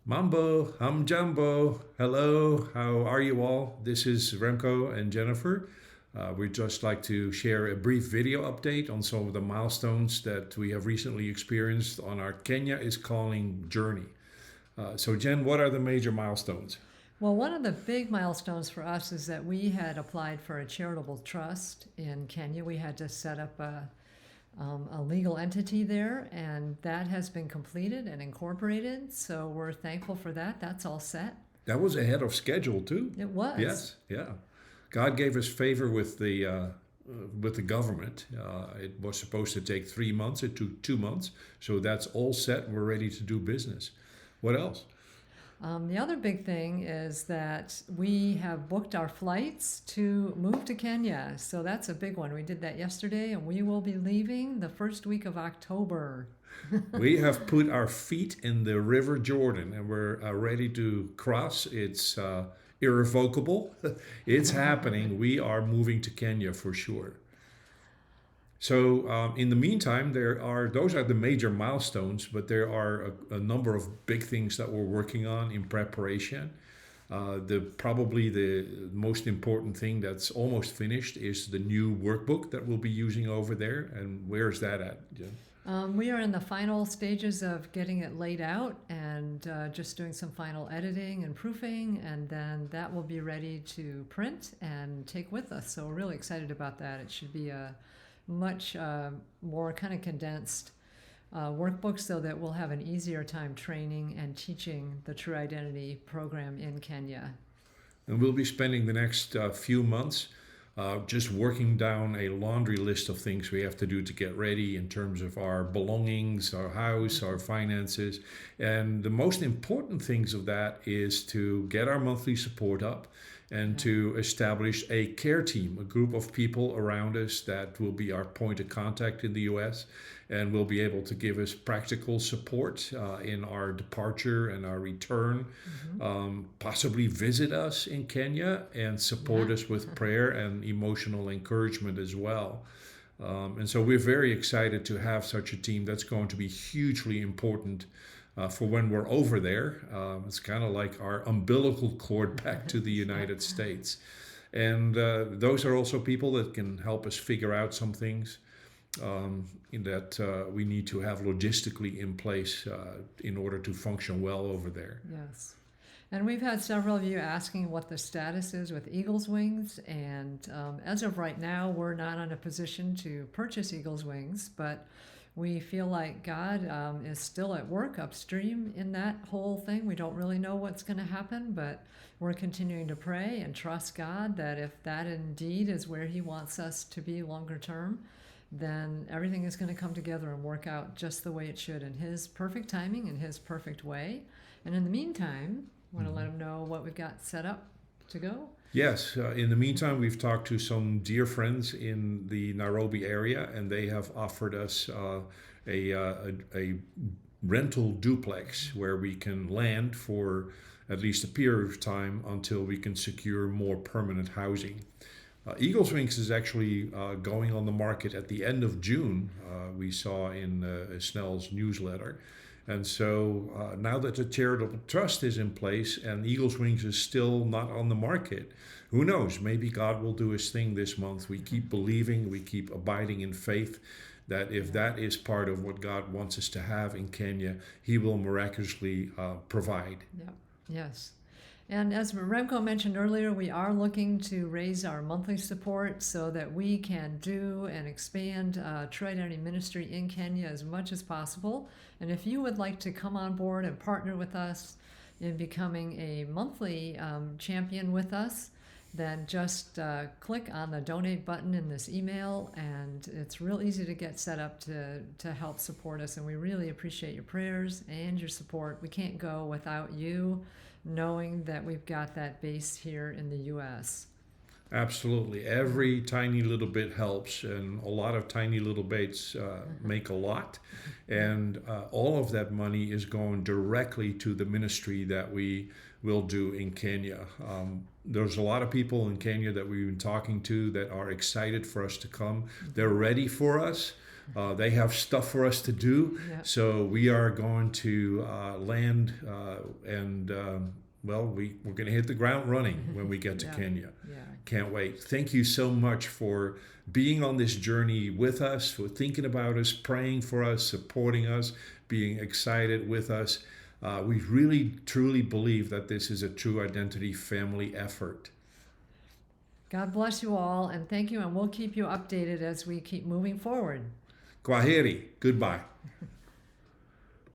Mambo, hum jumbo. Hello, how are you all? This is Remco and Jennifer. We'd just like to share a brief video update on some of the milestones that we have recently experienced on our Kenya is Calling journey. So, Jen, what are the major milestones? Well, one of the big milestones for us is that we had applied for a charitable trust in Kenya. We had to set up a legal entity there, and that has been completed and incorporated. So we're thankful for that. That's all set. That was ahead of schedule, too. It was. Yes, yeah. God gave us favor with the government. It was supposed to take 3 months. It took 2 months. So that's all set. We're ready to do business. What else? The other big thing is that we have booked our flights to move to Kenya. So that's a big one. We did that yesterday, and we will be leaving the first week of October. We have put our feet in the River Jordan and we're ready to cross. It's irrevocable. It's happening. We are moving to Kenya for sure. So, in the meantime, there are those are the major milestones, but there are a number of big things that we're working on in preparation. The probably the most important thing that's almost finished is the new workbook that we'll be using over there. And where's that at, Jen? We are in the final stages of getting it laid out and just doing some final editing and proofing, and then that will be ready to print and take with us. So we're really excited about that. It should be a much more kind of condensed workbook so that we'll have an easier time training and teaching the True Identity program in Kenya. And we'll be spending the next few months just working down a laundry list of things we have to do to get ready in terms of our belongings, our house, our finances. And the most important things of that is to get our monthly support up and to establish a care team, a group of people around us that will be our point of contact in the US and will be able to give us practical support in our departure and our return, possibly visit us in Kenya and support Yeah. us with prayer and emotional encouragement as well. And so we're very excited to have such a team that's going to be hugely important for when we're over there. It's kind of like our umbilical cord back to the United States. And those are also people that can help us figure out some things in that we need to have logistically in place in order to function well over there. Yes. And we've had several of you asking what the status is with Eagle's Wings. And as of right now, we're not in a position to purchase Eagle's Wings, but we feel like God is still at work upstream in that whole thing. We don't really know what's going to happen, but we're continuing to pray and trust God that if that indeed is where He wants us to be longer term, then everything is going to come together and work out just the way it should in His perfect timing and His perfect way. And in the meantime, want to let them know what we've got set up to go? Yes, in the meantime, we've talked to some dear friends in the Nairobi area, and they have offered us a rental duplex where we can land for at least a period of time until we can secure more permanent housing. Eagles Wings is actually going on the market at the end of June, we saw in Snell's newsletter. And so now that the charitable trust is in place and Eagles Wings is still not on the market, who knows? Maybe God will do His thing this month. We keep believing, we keep abiding in faith that if that is part of what God wants us to have in Kenya, He will miraculously provide. Yep. Yes. And as Remco mentioned earlier, we are looking to raise our monthly support so that we can do and expand True Identity Ministry in Kenya as much as possible. And if you would like to come on board and partner with us in becoming a monthly champion with us, then just click on the donate button in this email, and it's real easy to get set up to help support us. And we really appreciate your prayers and your support. We can't go without you, knowing that we've got that base here in the U.S. Absolutely. Every tiny little bit helps, and a lot of tiny little bits make a lot. And all of that money is going directly to the ministry that we will do in Kenya. There's a lot of people in Kenya that we've been talking to that are excited for us to come. They're ready for us. They have stuff for us to do. Yeah. So we are going to land and well, we're going to hit the ground running when we get to Yeah. Kenya. Yeah. Can't wait. Thank you so much for being on this journey with us, for thinking about us, praying for us, supporting us, being excited with us. We really, truly believe that this is a true identity family effort. God bless you all, and thank you, and we'll keep you updated as we keep moving forward. Kwaheri. Goodbye.